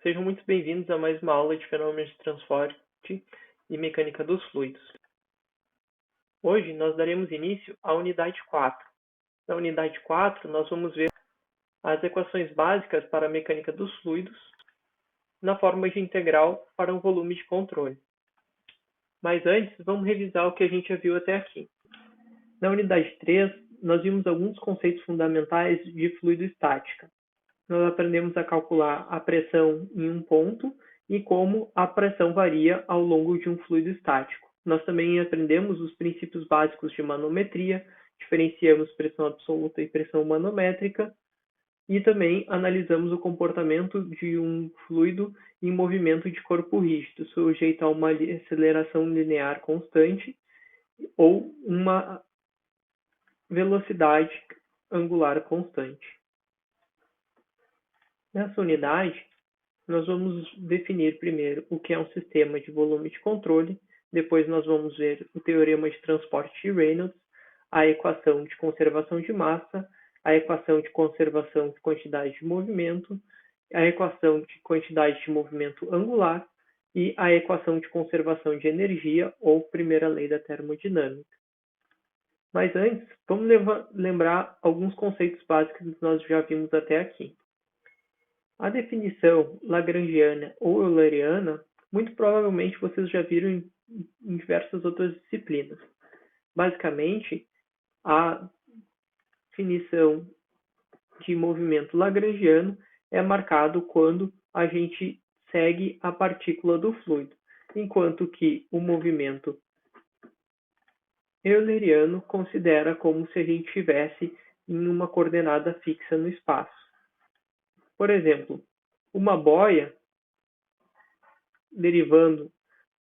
Sejam muito bem-vindos a mais uma aula de fenômenos de transporte e mecânica dos fluidos. Hoje nós daremos início à unidade 4. Na unidade 4, nós vamos ver as equações básicas para a mecânica dos fluidos na forma de integral para um volume de controle. Mas antes, vamos revisar o que a gente já viu até aqui. Na unidade 3, nós vimos alguns conceitos fundamentais de fluidoestática. Nós aprendemos a calcular a pressão em um ponto e como a pressão varia ao longo de um fluido estático. Nós também aprendemos os princípios básicos de manometria, diferenciamos pressão absoluta e pressão manométrica, e também analisamos o comportamento de um fluido em movimento de corpo rígido, sujeito a uma aceleração linear constante ou uma velocidade angular constante. Nessa unidade, nós vamos definir primeiro o que é um sistema de volume de controle, depois nós vamos ver o teorema de transporte de Reynolds, a equação de conservação de massa, a equação de conservação de quantidade de movimento, a equação de quantidade de movimento angular e a equação de conservação de energia, ou primeira lei da termodinâmica. Mas antes, vamos lembrar alguns conceitos básicos que nós já vimos até aqui. A definição lagrangiana ou euleriana, muito provavelmente vocês já viram em diversas outras disciplinas. Basicamente, a definição de movimento lagrangiano é marcado quando a gente segue a partícula do fluido, enquanto que o movimento euleriano considera como se a gente estivesse em uma coordenada fixa no espaço. Por exemplo, uma boia derivando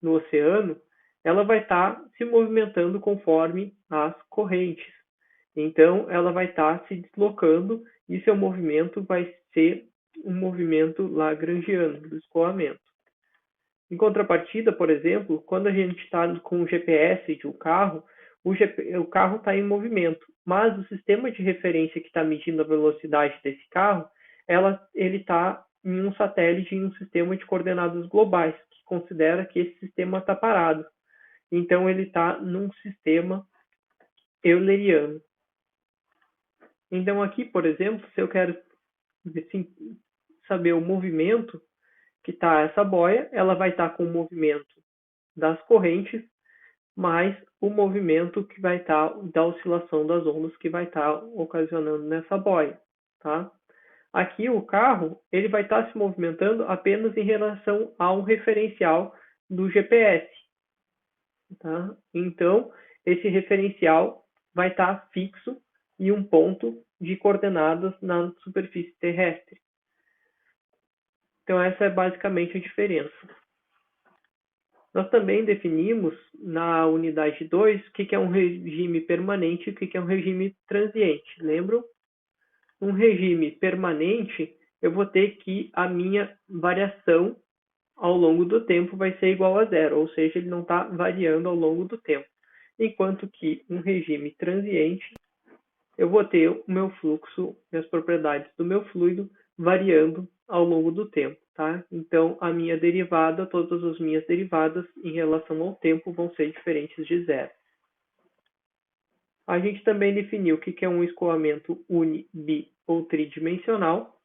no oceano, ela vai estar se movimentando conforme as correntes. Então, ela vai estar se deslocando e seu movimento vai ser um movimento lagrangiano, do escoamento. Em contrapartida, por exemplo, quando a gente está com o GPS de um carro, o carro está em movimento, mas o sistema de referência que está medindo a velocidade desse carro, ele está em um satélite, em um sistema de coordenadas globais, que considera que esse sistema está parado. Então, ele está num sistema euleriano. Então, aqui, por exemplo, se eu quero saber o movimento que está essa boia, ela vai estar com o movimento das correntes, mais o movimento que vai estar da oscilação das ondas que vai estar ocasionando nessa boia, tá? Aqui o carro ele vai estar se movimentando apenas em relação a um referencial do GPS, tá? Então esse referencial vai estar fixo em um ponto de coordenadas na superfície terrestre. Então essa é basicamente a diferença. Nós também definimos na unidade 2 o que é um regime permanente e o que é um regime transiente. Lembram? Um regime permanente, eu vou ter que a minha variação ao longo do tempo vai ser igual a zero, ou seja, ele não está variando ao longo do tempo. Enquanto que um regime transiente, eu vou ter o meu fluxo e as propriedades do meu fluido variando ao longo do tempo, tá? Então, a minha derivada, todas as minhas derivadas em relação ao tempo vão ser diferentes de zero. A gente também definiu o que é um escoamento uni, bi ou tridimensional,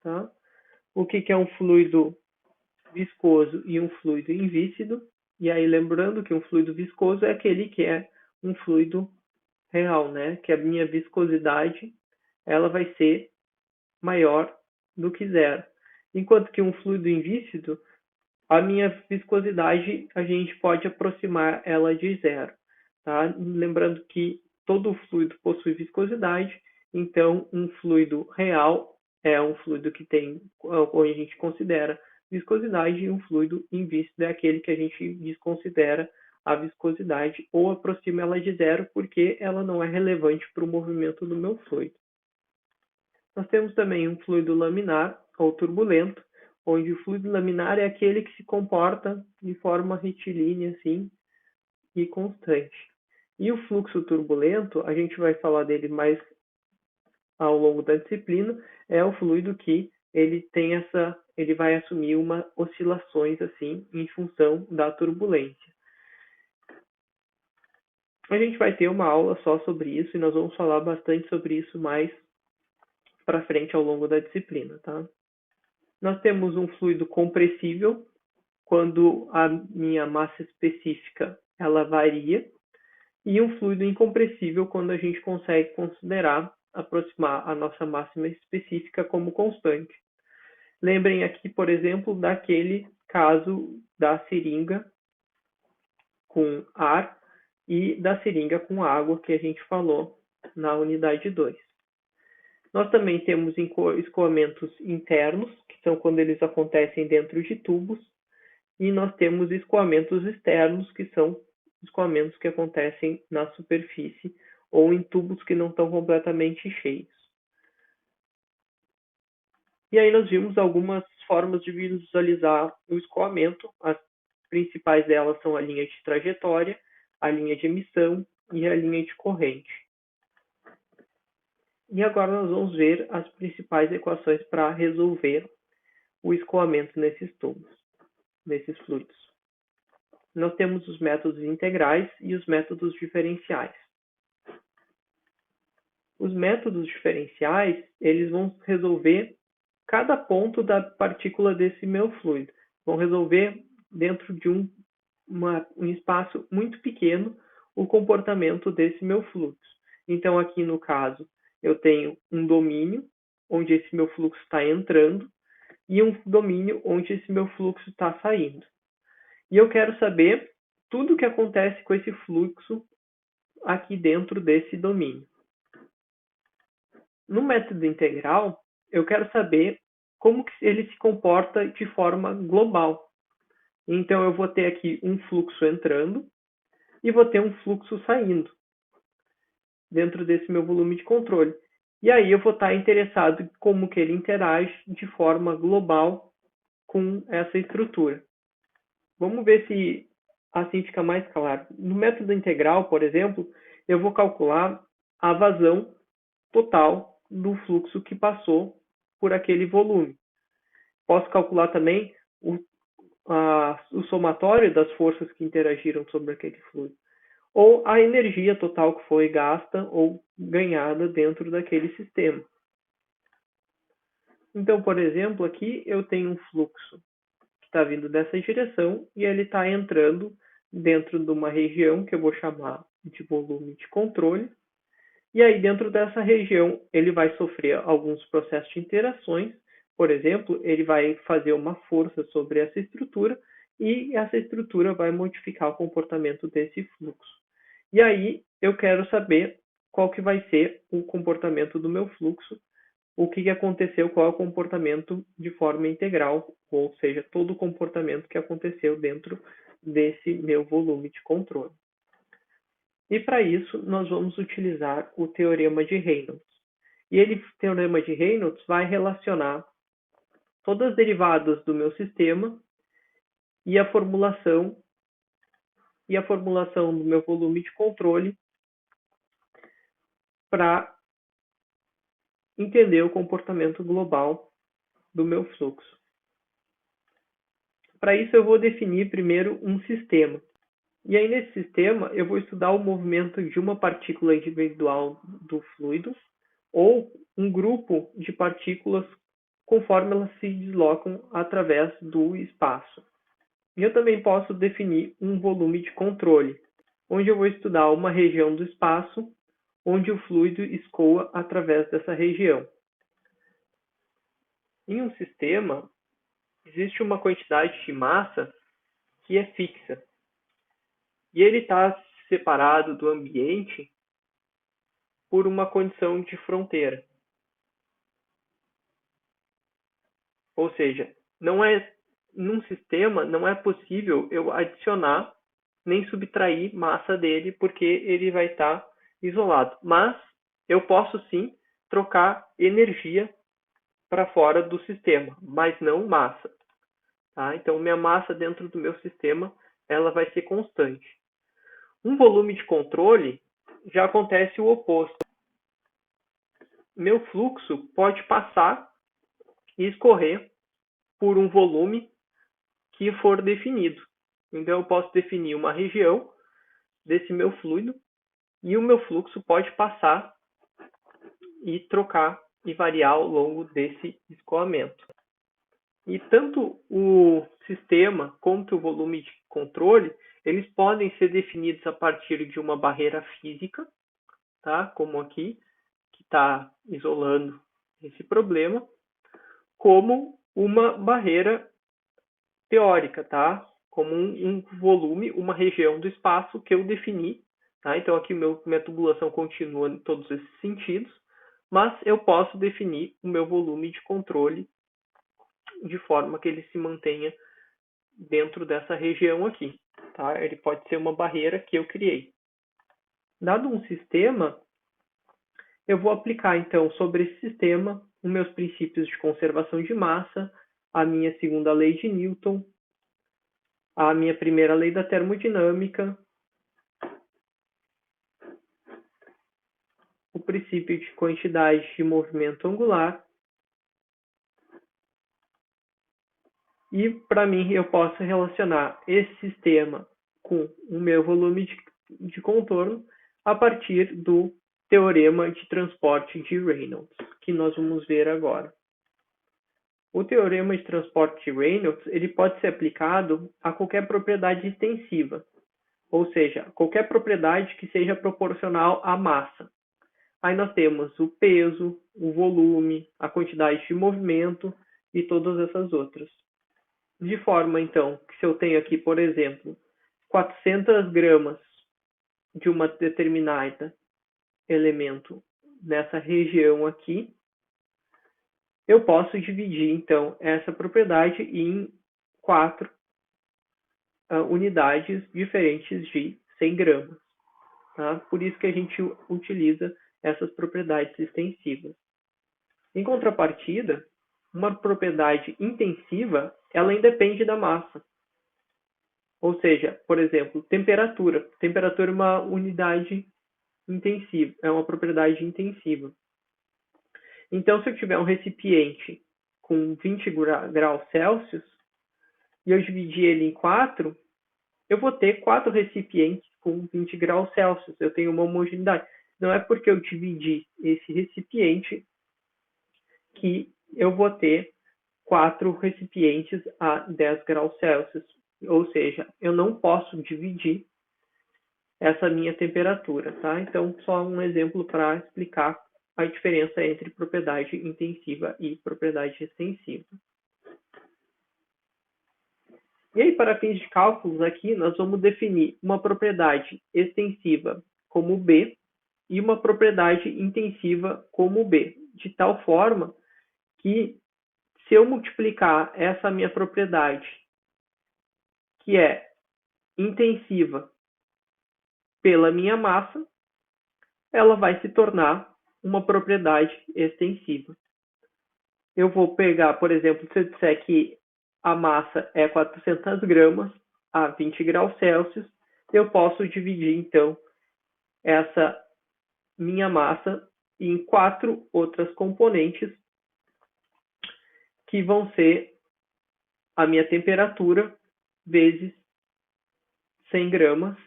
tá? O que é um fluido viscoso e um fluido invícido. E aí, lembrando que um fluido viscoso é aquele que é um fluido real, né? Que a minha viscosidade ela vai ser maior do que zero. Enquanto que um fluido invícido, a minha viscosidade, a gente pode aproximar ela de zero. Tá? Lembrando que todo fluido possui viscosidade, então um fluido real é um fluido que tem, onde a gente considera viscosidade, e um fluido invícido é aquele que a gente desconsidera a viscosidade ou aproxima ela de zero porque ela não é relevante para o movimento do meu fluido. Nós temos também um fluido laminar ou turbulento, onde o fluido laminar é aquele que se comporta de forma retilínea assim, e constante. E o fluxo turbulento, a gente vai falar dele mais ao longo da disciplina, é o fluido que ele vai assumir oscilações assim em função da turbulência. A gente vai ter uma aula só sobre isso e nós vamos falar bastante sobre isso mais para frente ao longo da disciplina, tá? Nós temos um fluido compressível quando a minha massa específica ela varia, e um fluido incompressível quando a gente consegue aproximar a nossa máxima específica como constante. Lembrem aqui, por exemplo, daquele caso da seringa com ar e da seringa com água que a gente falou na unidade 2. Nós também temos escoamentos internos, que são quando eles acontecem dentro de tubos, e nós temos escoamentos externos, que são escoamentos que acontecem na superfície ou em tubos que não estão completamente cheios. E aí nós vimos algumas formas de visualizar o escoamento. As principais delas são a linha de trajetória, a linha de emissão e a linha de corrente. E agora nós vamos ver as principais equações para resolver o escoamento nesses tubos, nesses fluidos. Nós temos os métodos integrais e os métodos diferenciais. Os métodos diferenciais, eles vão resolver cada ponto da partícula desse meu fluido. Vão resolver dentro de um espaço muito pequeno o comportamento desse meu fluxo. Então, aqui no caso, eu tenho um domínio onde esse meu fluxo está entrando e um domínio onde esse meu fluxo está saindo. E eu quero saber tudo o que acontece com esse fluxo aqui dentro desse domínio. No método integral, eu quero saber como que ele se comporta de forma global. Então, eu vou ter aqui um fluxo entrando e vou ter um fluxo saindo dentro desse meu volume de controle. E aí eu vou estar interessado em como que ele interage de forma global com essa estrutura. Vamos ver se assim fica mais claro. No método integral, por exemplo, eu vou calcular a vazão total do fluxo que passou por aquele volume. Posso calcular também o somatório das forças que interagiram sobre aquele fluido, ou a energia total que foi gasta ou ganhada dentro daquele sistema. Então, por exemplo, aqui eu tenho um fluxo que está vindo dessa direção e ele está entrando dentro de uma região que eu vou chamar de volume de controle. E aí, dentro dessa região, ele vai sofrer alguns processos de interações. Por exemplo, ele vai fazer uma força sobre essa estrutura e essa estrutura vai modificar o comportamento desse fluxo. E aí, eu quero saber qual que vai ser o comportamento do meu fluxo, o que aconteceu, qual é o comportamento de forma integral, ou seja, todo o comportamento que aconteceu dentro desse meu volume de controle. E para isso, nós vamos utilizar o teorema de Reynolds. E o teorema de Reynolds vai relacionar todas as derivadas do meu sistema e a formulação do meu volume de controle para entender o comportamento global do meu fluxo. Para isso, eu vou definir primeiro um sistema. E aí, nesse sistema, eu vou estudar o movimento de uma partícula individual do fluido ou um grupo de partículas conforme elas se deslocam através do espaço. E eu também posso definir um volume de controle, onde eu vou estudar uma região do espaço onde o fluido escoa através dessa região. Em um sistema, existe uma quantidade de massa que é fixa. E ele está separado do ambiente por uma condição de fronteira. Ou seja, num sistema não é possível eu adicionar nem subtrair massa dele, porque ele vai estar isolado. Mas eu posso sim trocar energia para fora do sistema, mas não massa. Tá? Então, minha massa dentro do meu sistema ela vai ser constante. Um volume de controle já acontece o oposto. Meu fluxo pode passar e escorrer por um volume que for definido. Então, eu posso definir uma região desse meu fluido e o meu fluxo pode passar e trocar e variar ao longo desse escoamento. E tanto o sistema quanto o volume de controle, eles podem ser definidos a partir de uma barreira física, tá? Como aqui, que está isolando esse problema, como uma barreira teórica, tá? Como um volume, uma região do espaço que eu defini, tá? Então aqui minha tubulação continua em todos esses sentidos, mas eu posso definir o meu volume de controle de forma que ele se mantenha dentro dessa região aqui, tá? Ele pode ser uma barreira que eu criei. Dado um sistema, eu vou aplicar então sobre esse sistema os meus princípios de conservação de massa, a minha segunda lei de Newton, a minha primeira lei da termodinâmica, o princípio de quantidade de movimento angular. E para mim eu posso relacionar esse sistema com o meu volume de contorno a partir do teorema de transporte de Reynolds, que nós vamos ver agora. O teorema de transporte de Reynolds ele pode ser aplicado a qualquer propriedade extensiva, ou seja, qualquer propriedade que seja proporcional à massa. Aí nós temos o peso, o volume, a quantidade de movimento e todas essas outras. De forma, então, que se eu tenho aqui, por exemplo, 400 gramas de uma determinada elemento nessa região aqui, eu posso dividir, então, essa propriedade em 4 unidades diferentes de 100 gramas. Tá? Por isso que a gente utiliza essas propriedades extensivas. Em contrapartida, uma propriedade intensiva, ela independe da massa. Ou seja, por exemplo, temperatura. Temperatura é uma unidade intensiva, é uma propriedade intensiva. Então, se eu tiver um recipiente com 20 graus Celsius e eu dividir ele em 4, eu vou ter 4 recipientes com 20 graus Celsius. Eu tenho uma homogeneidade. Não é porque eu dividi esse recipiente que eu vou ter 4 recipientes a 10 graus Celsius. Ou seja, eu não posso dividir essa minha temperatura, tá? Então, só um exemplo para explicar a diferença entre propriedade intensiva e propriedade extensiva. E aí, para fins de cálculos, aqui nós vamos definir uma propriedade extensiva como B e uma propriedade intensiva como B, de tal forma que se eu multiplicar essa minha propriedade, que é intensiva, pela minha massa, ela vai se tornar uma propriedade extensiva. Eu vou pegar, por exemplo, se eu disser que a massa é 400 gramas a 20 graus Celsius, eu posso dividir, então, essa minha massa em 4 outras componentes, que vão ser a minha temperatura vezes 100 gramas,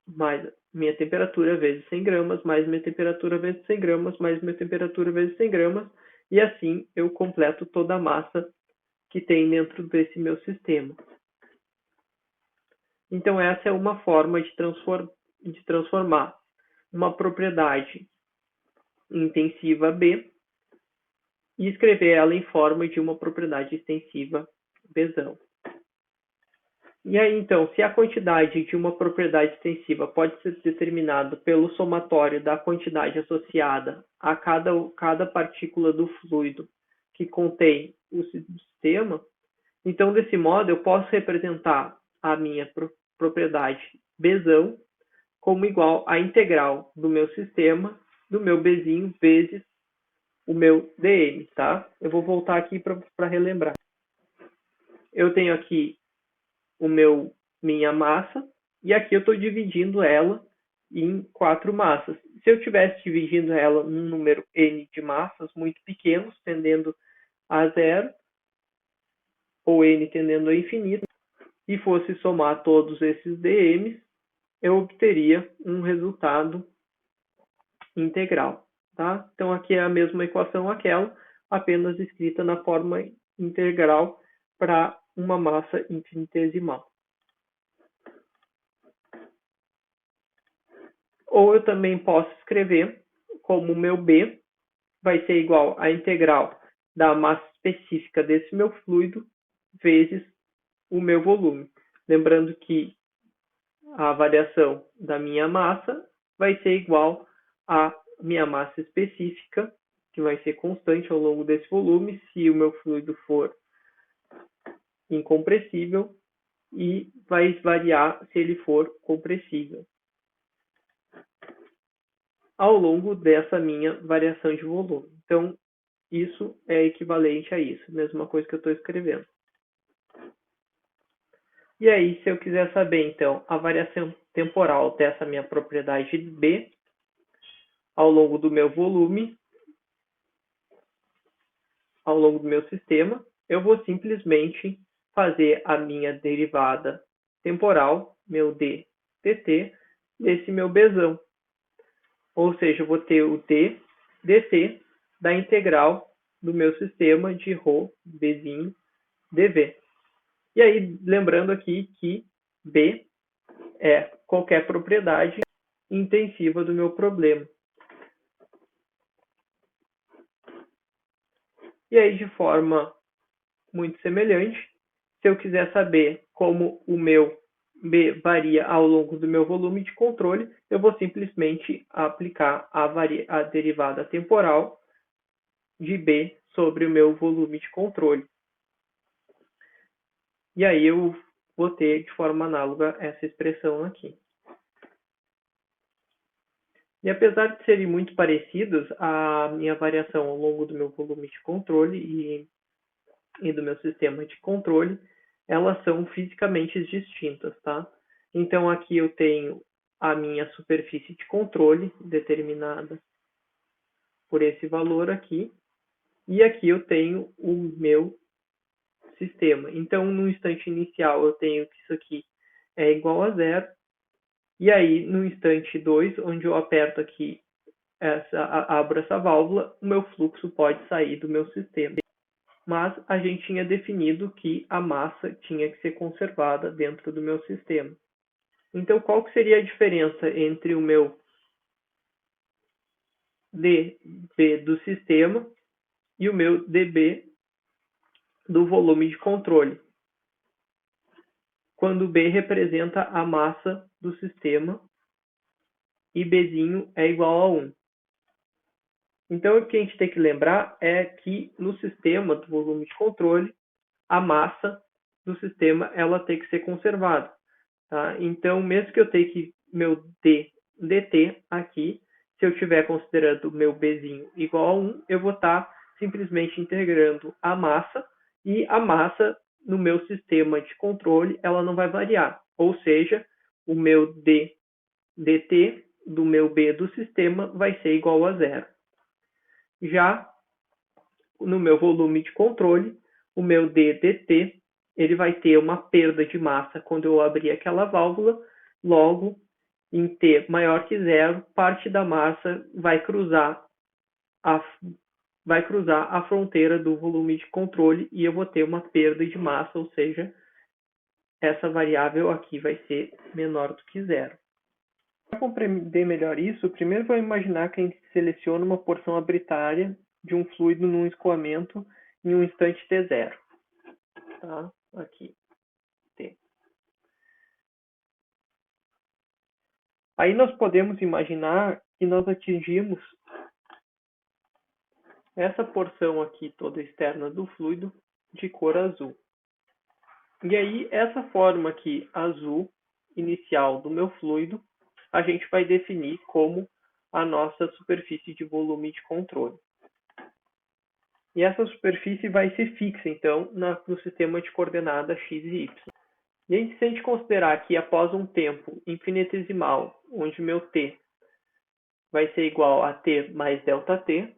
mais minha temperatura vezes 100 gramas, mais minha temperatura vezes 100 gramas, mais minha temperatura vezes 100 gramas, e assim eu completo toda a massa que tem dentro desse meu sistema. Então essa é uma forma de transformar uma propriedade intensiva B e escrever ela em forma de uma propriedade extensiva Bzão. E aí, então, se a quantidade de uma propriedade extensiva pode ser determinada pelo somatório da quantidade associada a cada partícula do fluido que contém o sistema, então, desse modo, eu posso representar a minha propriedade Bzão como igual à integral do meu sistema, do meu Bzinho, vezes o meu dm, tá? Eu vou voltar aqui para relembrar. Eu tenho aqui minha massa, e aqui eu estou dividindo ela em 4 massas. Se eu estivesse dividindo ela num número n de massas muito pequenos, tendendo a 0, ou n tendendo a infinito, e fosse somar todos esses dm's, eu obteria um resultado integral. Tá? Então, aqui é a mesma equação aquela, apenas escrita na forma integral para uma massa infinitesimal. Ou eu também posso escrever como o meu B vai ser igual à integral da massa específica desse meu fluido vezes o meu volume. Lembrando que a variação da minha massa vai ser igual à minha massa específica, que vai ser constante ao longo desse volume, se o meu fluido for incompressível, e vai variar se ele for compressível, ao longo dessa minha variação de volume. Então, isso é equivalente a isso, mesma coisa que eu estou escrevendo. E aí, se eu quiser saber, então, a variação temporal dessa minha propriedade de B ao longo do meu volume, ao longo do meu sistema, eu vou simplesmente fazer a minha derivada temporal, meu d dt, desse meu Bzão. Ou seja, eu vou ter o d dt da integral do meu sistema de ρ, Bzinho, dv. E aí, lembrando aqui que B é qualquer propriedade intensiva do meu problema. E aí, de forma muito semelhante, se eu quiser saber como o meu B varia ao longo do meu volume de controle, eu vou simplesmente aplicar a derivada temporal de B sobre o meu volume de controle. E aí eu vou ter de forma análoga essa expressão aqui. E apesar de serem muito parecidas, a minha variação ao longo do meu volume de controle e do meu sistema de controle, elas são fisicamente distintas, tá? Então aqui eu tenho a minha superfície de controle determinada por esse valor aqui, e aqui eu tenho o meu sistema. Então no instante inicial eu tenho que isso aqui é igual a zero, e aí no instante 2, onde eu aperto aqui, abro essa válvula, o meu fluxo pode sair do meu sistema. Mas a gente tinha definido que a massa tinha que ser conservada dentro do meu sistema. Então, qual que seria a diferença entre o meu dB do sistema e o meu dB do volume de controle? Quando B representa a massa do sistema e Bzinho é igual a 1. Então, o que a gente tem que lembrar é que no sistema do volume de controle, a massa do sistema ela tem que ser conservada. Tá? Então, mesmo que eu tenha que meu dt aqui, se eu estiver considerando o meu Bzinho igual a 1, eu vou estar simplesmente integrando a massa, e a massa no meu sistema de controle ela não vai variar. Ou seja, o meu dt do meu B do sistema vai ser igual a zero. Já no meu volume de controle, o meu ddt ele vai ter uma perda de massa quando eu abrir aquela válvula, logo, em T maior que zero, parte da massa vai cruzar a fronteira do volume de controle e eu vou ter uma perda de massa, ou seja, essa variável aqui vai ser menor do que zero. Para compreender melhor isso, primeiro vou imaginar que a gente seleciona uma porção arbitrária de um fluido num escoamento em um instante t0. Tá? Aqui, T. Aí nós podemos imaginar que nós atingimos essa porção aqui toda externa do fluido de cor azul. E aí, essa forma aqui azul inicial do meu fluido, a gente vai definir como a nossa superfície de volume de controle. E essa superfície vai ser fixa, então, no sistema de coordenadas x e y. E aí, se a gente considerar que após um tempo infinitesimal, onde meu t vai ser igual a t mais ΔT,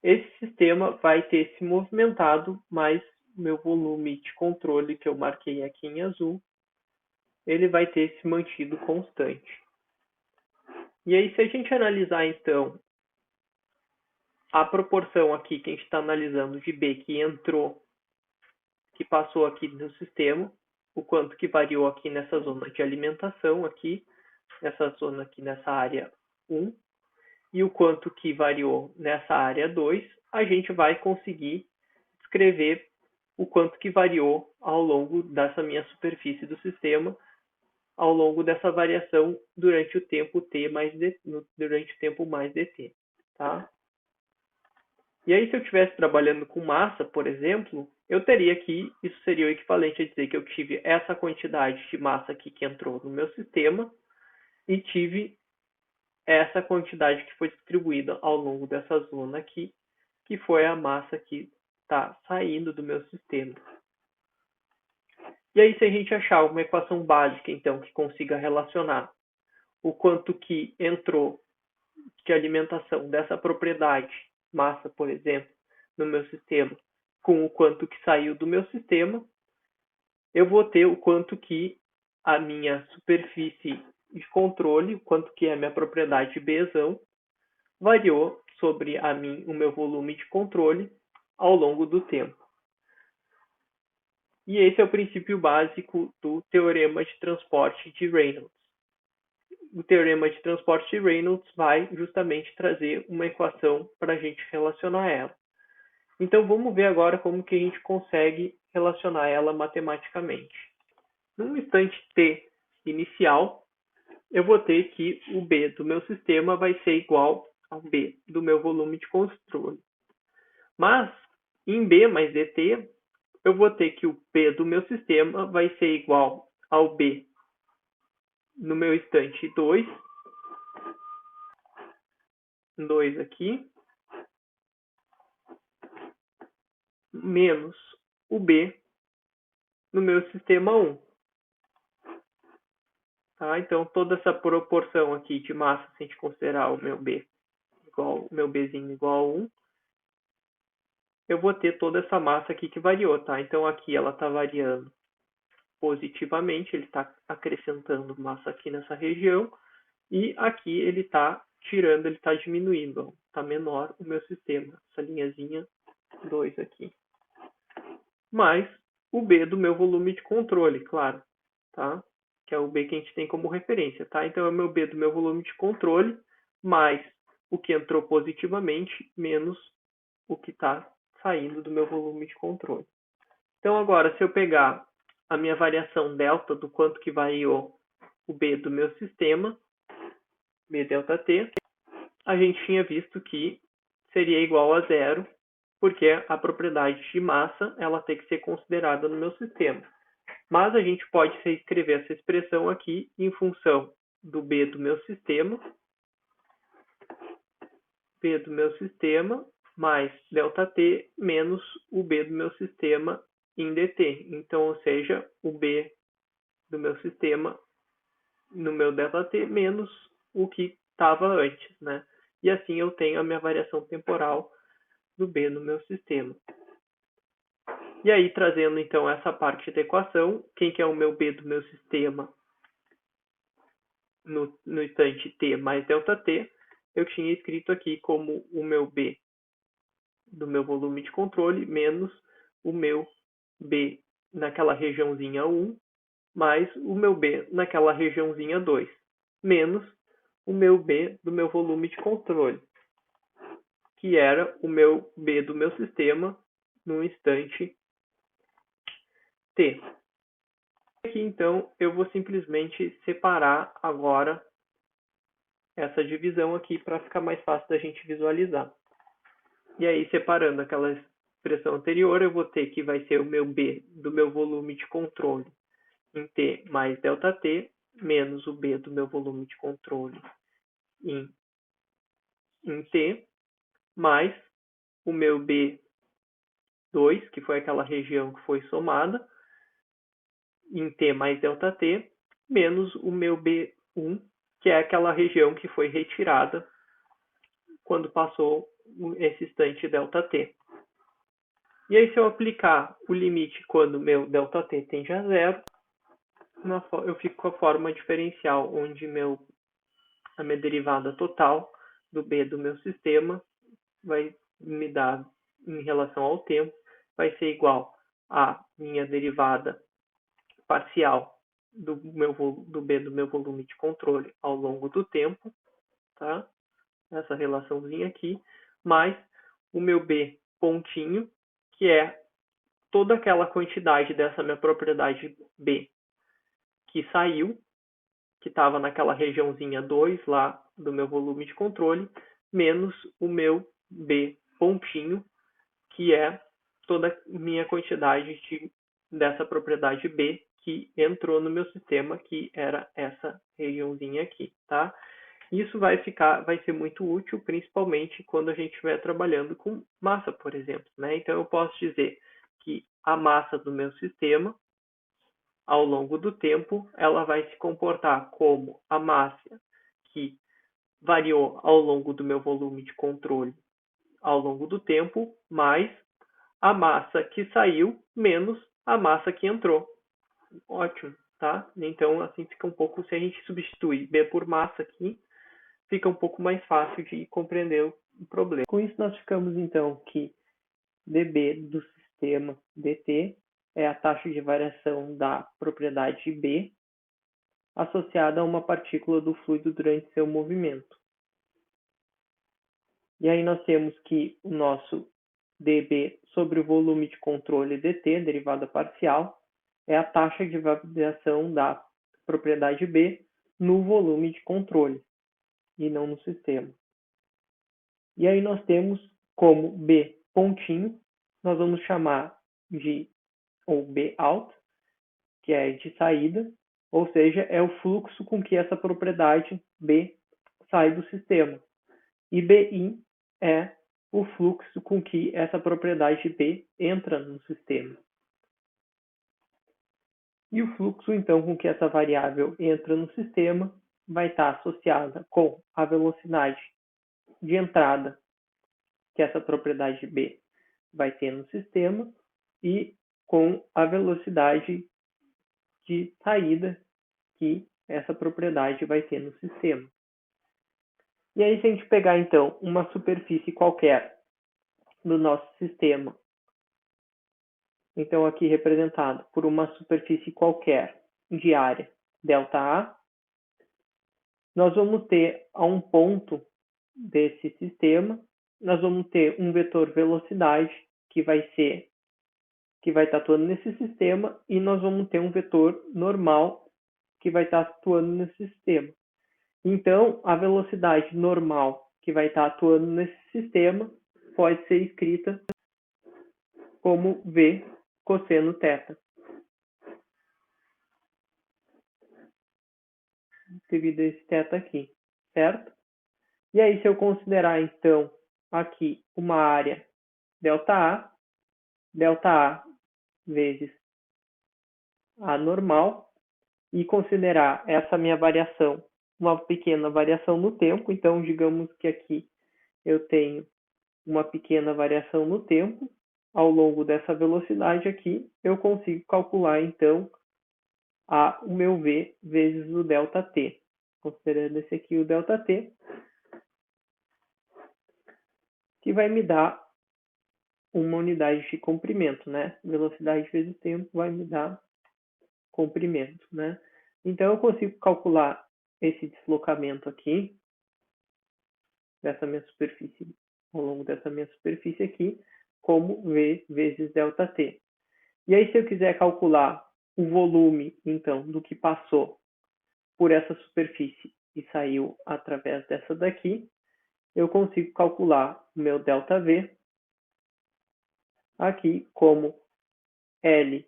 esse sistema vai ter se movimentado, mas meu volume de controle que eu marquei aqui em azul, ele vai ter se mantido constante. E aí, se a gente analisar, então, a proporção aqui que a gente está analisando de B que entrou, que passou aqui no sistema, o quanto que variou aqui nessa zona de alimentação, aqui, nessa zona aqui, nessa área 1, e o quanto que variou nessa área 2, a gente vai conseguir escrever o quanto que variou ao longo dessa minha superfície do sistema, ao longo dessa variação durante o tempo t mais dt, durante o tempo mais dt, tá? E aí, se eu estivesse trabalhando com massa, por exemplo, eu teria aqui, isso seria o equivalente a dizer que eu tive essa quantidade de massa aqui que entrou no meu sistema e tive essa quantidade que foi distribuída ao longo dessa zona aqui, que foi a massa que está saindo do meu sistema. E aí, se a gente achar uma equação básica, então, que consiga relacionar o quanto que entrou de alimentação dessa propriedade, massa, por exemplo, no meu sistema, com o quanto que saiu do meu sistema, eu vou ter o quanto que a minha superfície de controle, o quanto que é a minha propriedade Bzão, variou sobre o meu volume de controle ao longo do tempo. E esse é o princípio básico do teorema de transporte de Reynolds. O teorema de transporte de Reynolds vai justamente trazer uma equação para a gente relacionar ela. Então vamos ver agora como que a gente consegue relacionar ela matematicamente. Num instante t inicial, eu vou ter que o B do meu sistema vai ser igual ao B do meu volume de controle. Mas, em B mais dt, eu vou ter que o B do meu sistema vai ser igual ao B no meu instante 2 aqui, menos o B no meu sistema 1. Tá? Então, toda essa proporção aqui de massa, se a gente considerar o meu B igual, o meu Bzinho igual a 1, eu vou ter toda essa massa aqui que variou, tá? Então, aqui ela está variando positivamente, ele está acrescentando massa aqui nessa região, e aqui ele está tirando, ele está diminuindo, está menor o meu sistema, essa linhazinha 2 aqui. Mais o B do meu volume de controle, claro, tá? Que é o B que a gente tem como referência, tá? Então, é o meu B do meu volume de controle, mais o que entrou positivamente, menos o que está saindo do meu volume de controle. Então, agora, se eu pegar a minha variação delta do quanto que variou o B do meu sistema, B delta T, a gente tinha visto que seria igual a zero, porque a propriedade de massa ela tem que ser considerada no meu sistema. Mas a gente pode reescrever essa expressão aqui em função do B do meu sistema, B do meu sistema, mais ΔT, menos o B do meu sistema em dt. Então, ou seja, o B do meu sistema no meu ΔT menos o que estava antes, né? E assim eu tenho a minha variação temporal do B no meu sistema. E aí, trazendo então essa parte da equação, quem que é o meu B do meu sistema no instante t mais ΔT, eu tinha escrito aqui como o meu B do meu volume de controle menos o meu B naquela regiãozinha 1 mais o meu B naquela regiãozinha 2 menos o meu B do meu volume de controle, que era o meu B do meu sistema no instante t. Aqui, então, eu vou simplesmente separar agora essa divisão aqui para ficar mais fácil da gente visualizar. E aí, separando aquela expressão anterior, eu vou ter que vai ser o meu B do meu volume de controle em T mais ΔT, menos o B do meu volume de controle em T, mais o meu B2, que foi aquela região que foi somada, em T mais ΔT, menos o meu B1, que é aquela região que foi retirada quando passou esse instante ΔT. E aí, se eu aplicar o limite quando meu ΔT tende a zero, eu fico com a forma diferencial, onde a minha derivada total do B do meu sistema vai me dar, em relação ao tempo, vai ser igual à minha derivada parcial do B do meu volume de controle ao longo do tempo, tá? Essa relaçãozinha aqui, mais o meu B pontinho, que é toda aquela quantidade dessa minha propriedade B que saiu, que estava naquela regiãozinha 2 lá do meu volume de controle, menos o meu B pontinho, que é toda a minha quantidade dessa propriedade B que entrou no meu sistema, que era essa regiãozinha aqui, tá? Isso vai ser muito útil, principalmente quando a gente estiver trabalhando com massa, por exemplo, né? Então eu posso dizer que a massa do meu sistema, ao longo do tempo, ela vai se comportar como a massa que variou ao longo do meu volume de controle ao longo do tempo, mais a massa que saiu menos a massa que entrou. Ótimo, tá? Então, assim fica um pouco, se a gente substituir B por massa aqui, fica um pouco mais fácil de compreender o problema. Com isso, nós ficamos, então, que dB do sistema dt é a taxa de variação da propriedade B associada a uma partícula do fluido durante seu movimento. E aí nós temos que o nosso dB sobre o volume de controle dt, derivada parcial, é a taxa de variação da propriedade B no volume de controle e não no sistema. E aí nós temos como B pontinho, nós vamos chamar de ou B out, que é de saída, ou seja, é o fluxo com que essa propriedade B sai do sistema. E BI é o fluxo com que essa propriedade B entra no sistema. E o fluxo, então, com que essa variável entra no sistema vai estar associada com a velocidade de entrada que essa propriedade B vai ter no sistema e com a velocidade de saída que essa propriedade vai ter no sistema. E aí, se a gente pegar, então, uma superfície qualquer do nosso sistema, então aqui representado por uma superfície qualquer de área ΔA, nós vamos ter a um ponto desse sistema, nós vamos ter um vetor velocidade que vai estar atuando nesse sistema, e nós vamos ter um vetor normal que vai estar atuando nesse sistema. Então, a velocidade normal que vai estar atuando nesse sistema pode ser escrita como V cosseno θ, devido a esse θ aqui, certo? E aí, se eu considerar, então, aqui uma área ΔA vezes A normal, e considerar essa minha variação uma pequena variação no tempo. Então, digamos que aqui eu tenho uma pequena variação no tempo. Ao longo dessa velocidade aqui, eu consigo calcular, então, o meu V vezes o ΔT. Considerando esse aqui o ΔT, que vai me dar uma unidade de comprimento, né? Velocidade vezes tempo vai me dar comprimento, né? Então, eu consigo calcular esse deslocamento aqui, dessa minha superfície, ao longo dessa minha superfície aqui, como V vezes ΔT. E aí, se eu quiser calcular o volume, então, do que passou por essa superfície e saiu através dessa daqui, eu consigo calcular o meu ΔV aqui como L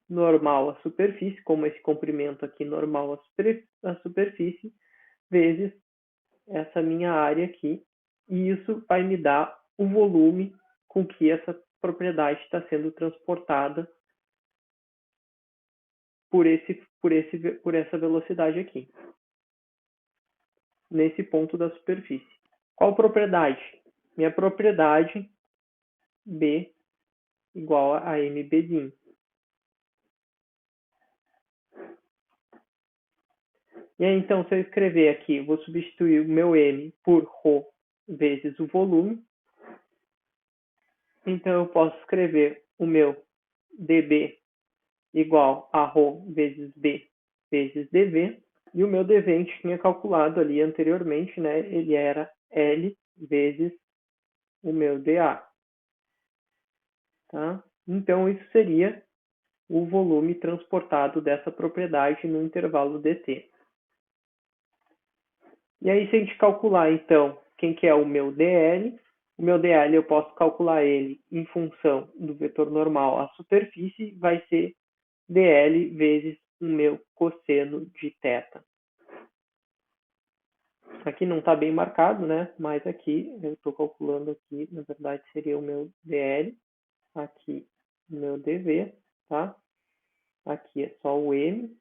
normal à superfície, como esse comprimento aqui normal à superfície, vezes essa minha área aqui, e isso vai me dar o volume com que essa propriedade está sendo transportada por essa velocidade aqui, nesse ponto da superfície. Qual propriedade minha propriedade B igual a MBdim. E aí, então, se eu escrever aqui, vou substituir o meu M por ρ vezes o volume. Então, eu posso escrever o meu dB igual a ρ vezes B vezes dV. E o meu dV a gente tinha calculado ali anteriormente, né? Ele era L vezes o meu dA. Tá? Então, isso seria o volume transportado dessa propriedade no intervalo dt. E aí, se a gente calcular, então, quem que é o meu dl eu posso calcular ele em função do vetor normal à superfície, vai ser dl vezes o meu cosseno de θ. Aqui não está bem marcado, né? Mas aqui, eu estou calculando aqui, na verdade seria o meu dl, aqui o meu dv, tá? Aqui é só o m,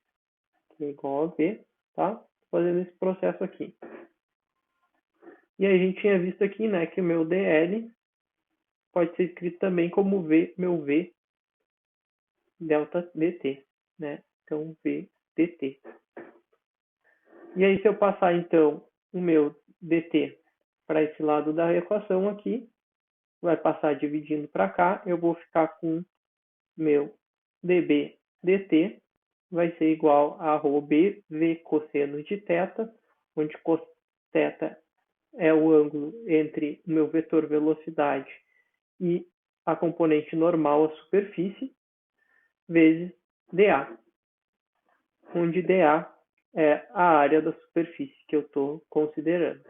que é igual a v, tá? Fazendo esse processo aqui. E aí a gente tinha visto aqui, né, que o meu dl pode ser escrito também como meu v delta dt, né? Então, v dt. E aí, se eu passar, então, o meu dt para esse lado da equação aqui, vai passar dividindo para cá, eu vou ficar com meu dB dt, vai ser igual a ρb v cosseno de θ, onde θ é o ângulo entre o meu vetor velocidade e a componente normal, a superfície, vezes dA, onde dA é a área da superfície que eu estou considerando.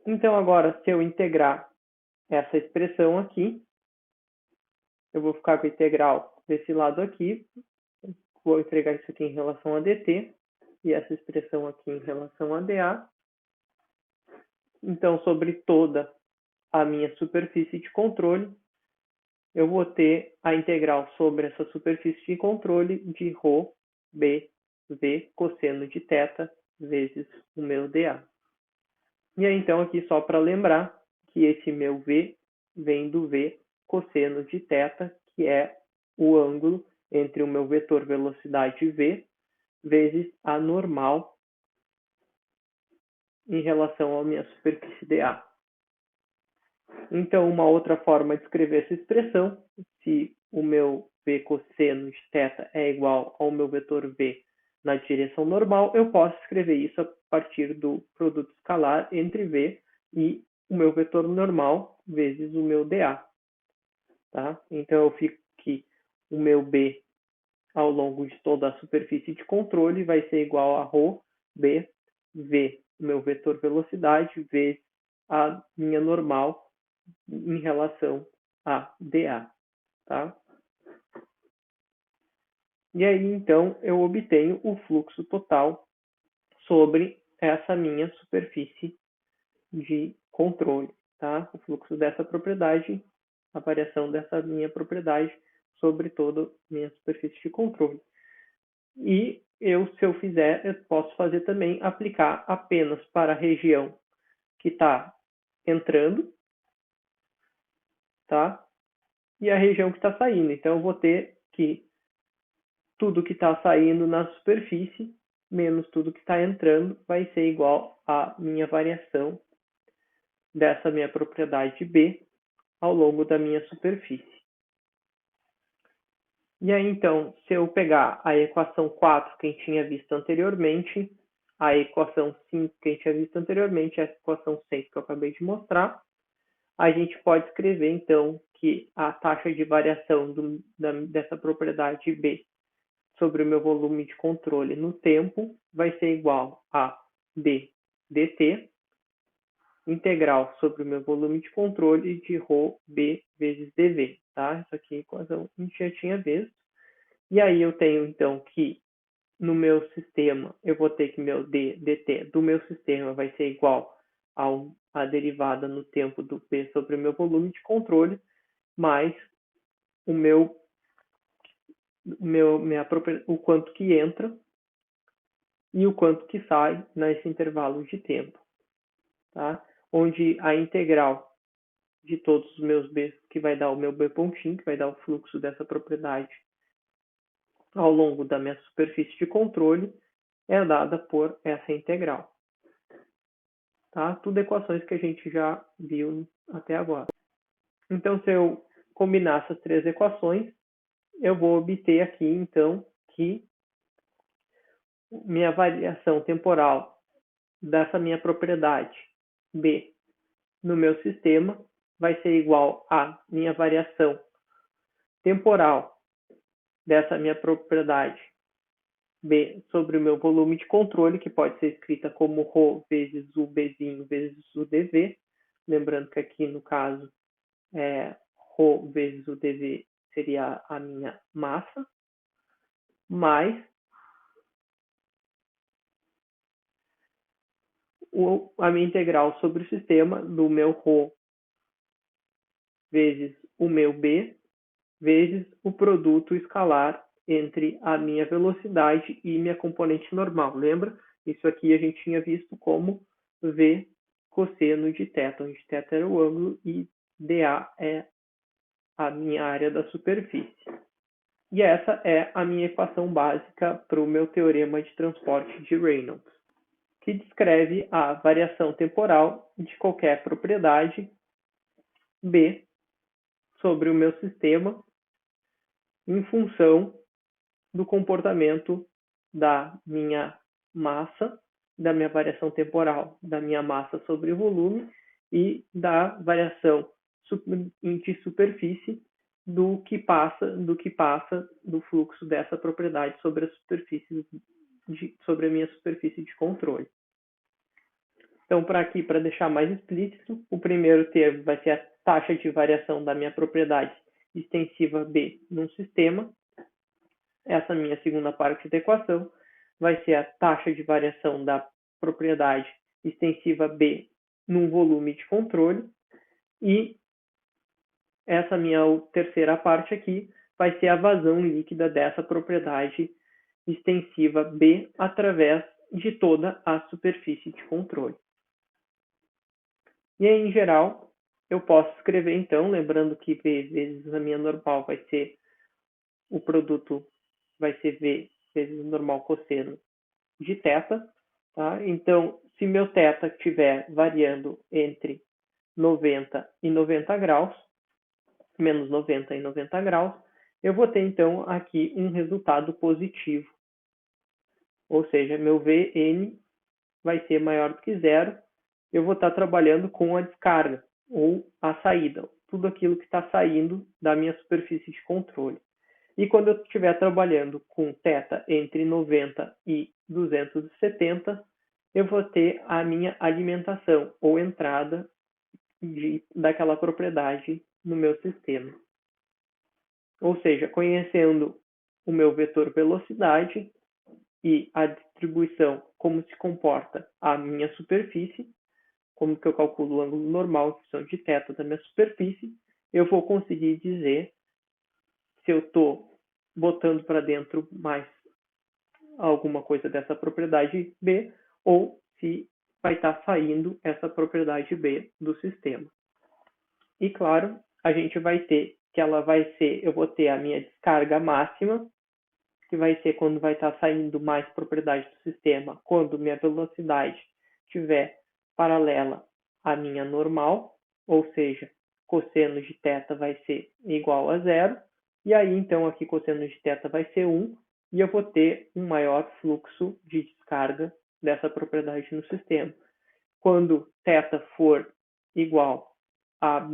Então, agora, se eu integrar essa expressão aqui, eu vou ficar com a integral desse lado aqui, vou integrar isso aqui em relação a dt, e essa expressão aqui em relação a dA. Então, sobre toda a minha superfície de controle, eu vou ter a integral sobre essa superfície de controle de ρ, b, v cosseno de θ vezes o meu dA. E aí, então, aqui só para lembrar que esse meu v vem do v cosseno de θ, que é o ângulo entre o meu vetor velocidade v vezes a normal em relação à minha superfície dA. Então, uma outra forma de escrever essa expressão, se o meu v cosseno de θ é igual ao meu vetor v na direção normal, eu posso escrever isso a partir do produto escalar entre v e o meu vetor normal vezes o meu dA. Tá? Então, eu fico que o meu b ao longo de toda a superfície de controle vai ser igual a ρ, b, v, o meu vetor velocidade, vezes a minha normal em relação a dA, tá? E aí, então, eu obtenho o fluxo total sobre essa minha superfície de controle, tá? O fluxo dessa propriedade, a variação dessa minha propriedade sobre toda a minha superfície de controle. E se eu fizer, eu posso fazer também aplicar apenas para a região que está entrando, tá? E a região que está saindo. Então, eu vou ter que tudo que está saindo na superfície menos tudo que está entrando vai ser igual à minha variação dessa minha propriedade B ao longo da minha superfície. E aí, então, se eu pegar a equação 4 que a gente tinha visto anteriormente, a equação 5 que a gente tinha visto anteriormente, a equação 6 que eu acabei de mostrar, a gente pode escrever, então, que a taxa de variação dessa propriedade B sobre o meu volume de controle no tempo vai ser igual a d dt, integral sobre o meu volume de controle de ρ b vezes dv, tá? Isso aqui é a equação que a gente já tinha visto. E aí eu tenho, então, que no meu sistema, eu vou ter que meu d dt do meu sistema vai ser igual a derivada no tempo do p sobre o meu volume de controle, mais o o quanto que entra e o quanto que sai nesse intervalo de tempo. Tá? onde a integral de todos os meus b, que vai dar o meu b pontinho, que vai dar o fluxo dessa propriedade ao longo da minha superfície de controle, é dada por essa integral. Tá? Tudo equações que a gente já viu até agora. Então, se eu combinar essas três equações, eu vou obter aqui, então, que minha variação temporal dessa minha propriedade B no meu sistema vai ser igual à minha variação temporal dessa minha propriedade B sobre o meu volume de controle, que pode ser escrita como ρ vezes o Bzinho vezes o dV. Lembrando que aqui, no caso, ρ vezes o dV seria a minha massa, mais a minha integral sobre o sistema do meu ρ vezes o meu B, vezes o produto escalar entre a minha velocidade e minha componente normal. Lembra? Isso aqui a gente tinha visto como V cosseno de θ, onde θ era o ângulo e dA é a minha área da superfície. E essa é a minha equação básica para o meu teorema de transporte de Reynolds, que descreve a variação temporal de qualquer propriedade B sobre o meu sistema em função do comportamento da minha massa, da minha variação temporal, da minha massa sobre o volume e da variação de superfície do que passa do fluxo dessa propriedade sobre a superfície sobre a minha superfície de controle. Então, para deixar mais explícito, o primeiro termo vai ser a taxa de variação da minha propriedade extensiva B num sistema. Essa minha segunda parte da equação vai ser a taxa de variação da propriedade extensiva B num volume de controle. E essa minha terceira parte aqui vai ser a vazão líquida dessa propriedade extensiva B através de toda a superfície de controle. E aí, em geral, eu posso escrever, então, lembrando que V vezes a minha normal vai ser o produto, vai ser V vezes o normal cosseno de θ. Tá? Então, se meu θ estiver variando entre 90 e 90 graus, menos 90 e 90 graus, eu vou ter, então, aqui um resultado positivo. Ou seja, meu Vn vai ser maior do que zero. Eu vou estar trabalhando com a descarga, ou a saída, tudo aquilo que está saindo da minha superfície de controle. E quando eu estiver trabalhando com θ entre 90 e 270, eu vou ter a minha alimentação, ou entrada daquela propriedade no meu sistema. Ou seja, conhecendo o meu vetor velocidade e a distribuição, como se comporta a minha superfície, como que eu calculo o ângulo normal em função de θ da minha superfície, eu vou conseguir dizer se eu estou botando para dentro mais alguma coisa dessa propriedade B ou se vai estar saindo essa propriedade B do sistema. E claro, a gente vai ter que eu vou ter a minha descarga máxima, que vai ser quando vai estar saindo mais propriedade do sistema, quando minha velocidade estiver paralela à minha normal, ou seja, cosseno de θ vai ser igual a zero, e aí então aqui cosseno de θ vai ser 1, e eu vou ter um maior fluxo de descarga dessa propriedade no sistema. Quando θ for igual a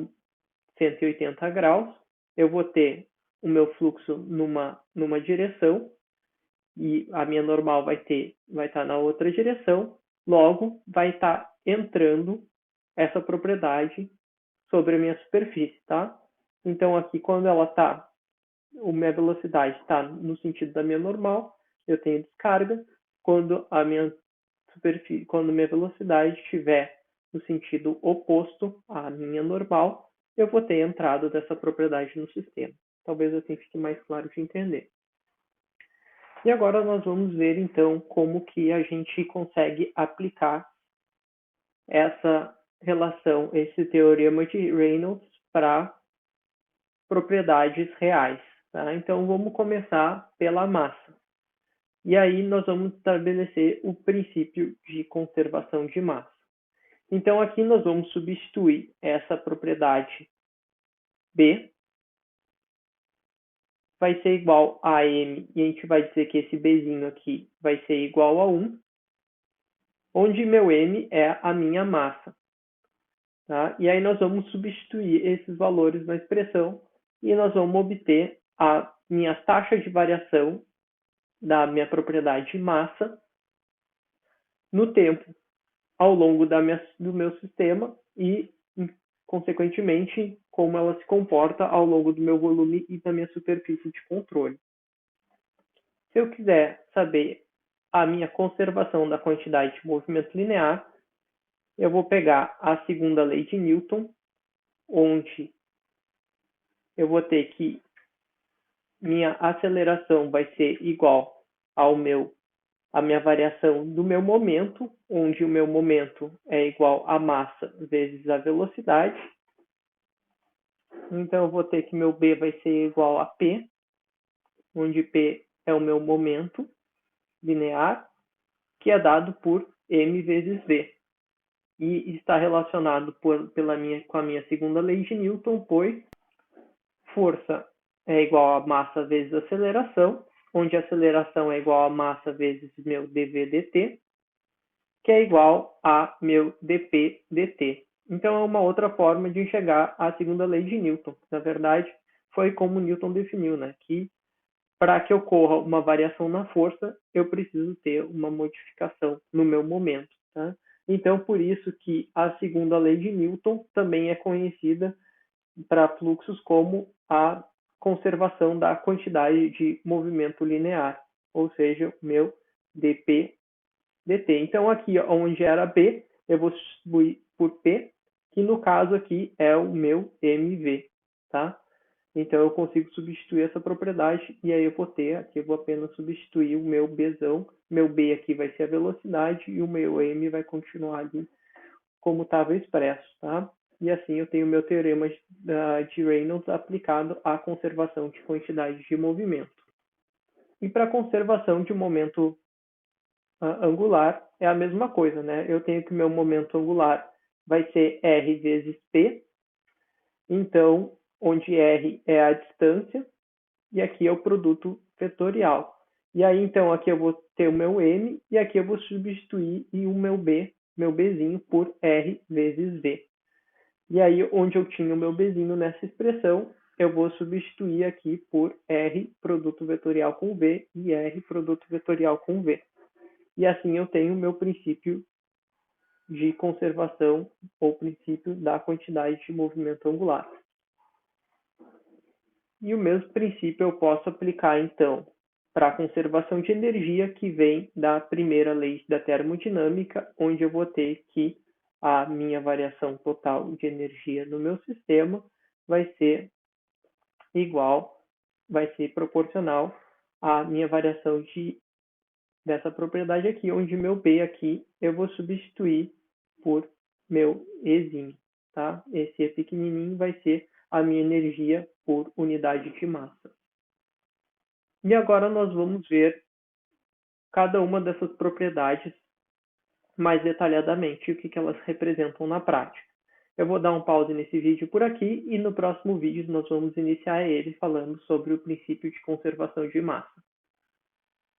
180 graus, eu vou ter o meu fluxo numa direção e a minha normal vai estar na outra direção, logo vai estar entrando essa propriedade sobre a minha superfície, tá? Então aqui quando a minha velocidade está no sentido da minha normal, eu tenho descarga. Quando a minha velocidade estiver no sentido oposto à minha normal, eu vou ter entrada dessa propriedade no sistema. Talvez assim fique mais claro de entender. E agora nós vamos ver, então, como que a gente consegue aplicar relação, esse teorema de Reynolds para propriedades reais. Tá? Então, vamos começar pela massa. E aí, nós vamos estabelecer o princípio de conservação de massa. Então, aqui nós vamos substituir essa propriedade B, vai ser igual a M, e a gente vai dizer que esse Bzinho aqui vai ser igual a 1, onde meu M é a minha massa. Tá? E aí nós vamos substituir esses valores na expressão e nós vamos obter a minha taxa de variação da minha propriedade de massa no tempo, ao longo do meu sistema e, consequentemente, como ela se comporta ao longo do meu volume e da minha superfície de controle. Se eu quiser saber a minha conservação da quantidade de movimento linear, eu vou pegar a segunda lei de Newton, onde eu vou ter que minha aceleração vai ser igual a minha variação do meu momento, onde o meu momento é igual a massa vezes a velocidade. Então, eu vou ter que meu B vai ser igual a P, onde P é o meu momento linear, que é dado por M vezes V. E está relacionado com a minha segunda lei de Newton, pois força é igual a massa vezes aceleração, onde a aceleração é igual a massa vezes meu dv dt, que é igual a meu dp dt. Então, é uma outra forma de enxergar a segunda lei de Newton. Na verdade, foi como Newton definiu, né? Que para que ocorra uma variação na força, eu preciso ter uma modificação no meu momento. Tá? Então, por isso que a segunda lei de Newton também é conhecida para fluxos como a conservação da quantidade de movimento linear, ou seja, o meu dp dt. Então, aqui onde era B, eu vou substituir por P, que no caso aqui é o meu mv. Tá? Então, eu consigo substituir essa propriedade e aí eu vou ter, aqui eu vou apenas substituir o meu Bzão, meu B aqui vai ser a velocidade e o meu M vai continuar ali como estava expresso, tá? E assim eu tenho o meu teorema de Reynolds aplicado à conservação de quantidade de movimento. E para a conservação de momento angular é a mesma coisa, né? Eu tenho que o meu momento angular vai ser R vezes P, então, onde R é a distância e aqui é o produto vetorial. E aí, então, aqui eu vou ter o meu M e aqui eu vou substituir o meu B, meu Bzinho, por R vezes V. E aí, onde eu tinha o meu Bzinho nessa expressão, eu vou substituir aqui por R produto vetorial com V e R produto vetorial com V. E assim eu tenho o meu princípio de conservação ou princípio da quantidade de movimento angular. E o mesmo princípio eu posso aplicar, então, para a conservação de energia, que vem da primeira lei da termodinâmica, onde eu vou ter que a minha variação total de energia no meu sistema vai ser proporcional à minha variação dessa propriedade aqui, onde meu B aqui eu vou substituir por meu Ezinho. Tá? Esse E pequenininho vai ser a minha energia por unidade de massa. E agora nós vamos ver cada uma dessas propriedades mais detalhadamente, o que elas representam na prática. Eu vou dar um pause nesse vídeo por aqui e no próximo vídeo nós vamos iniciar ele falando sobre o princípio de conservação de massa.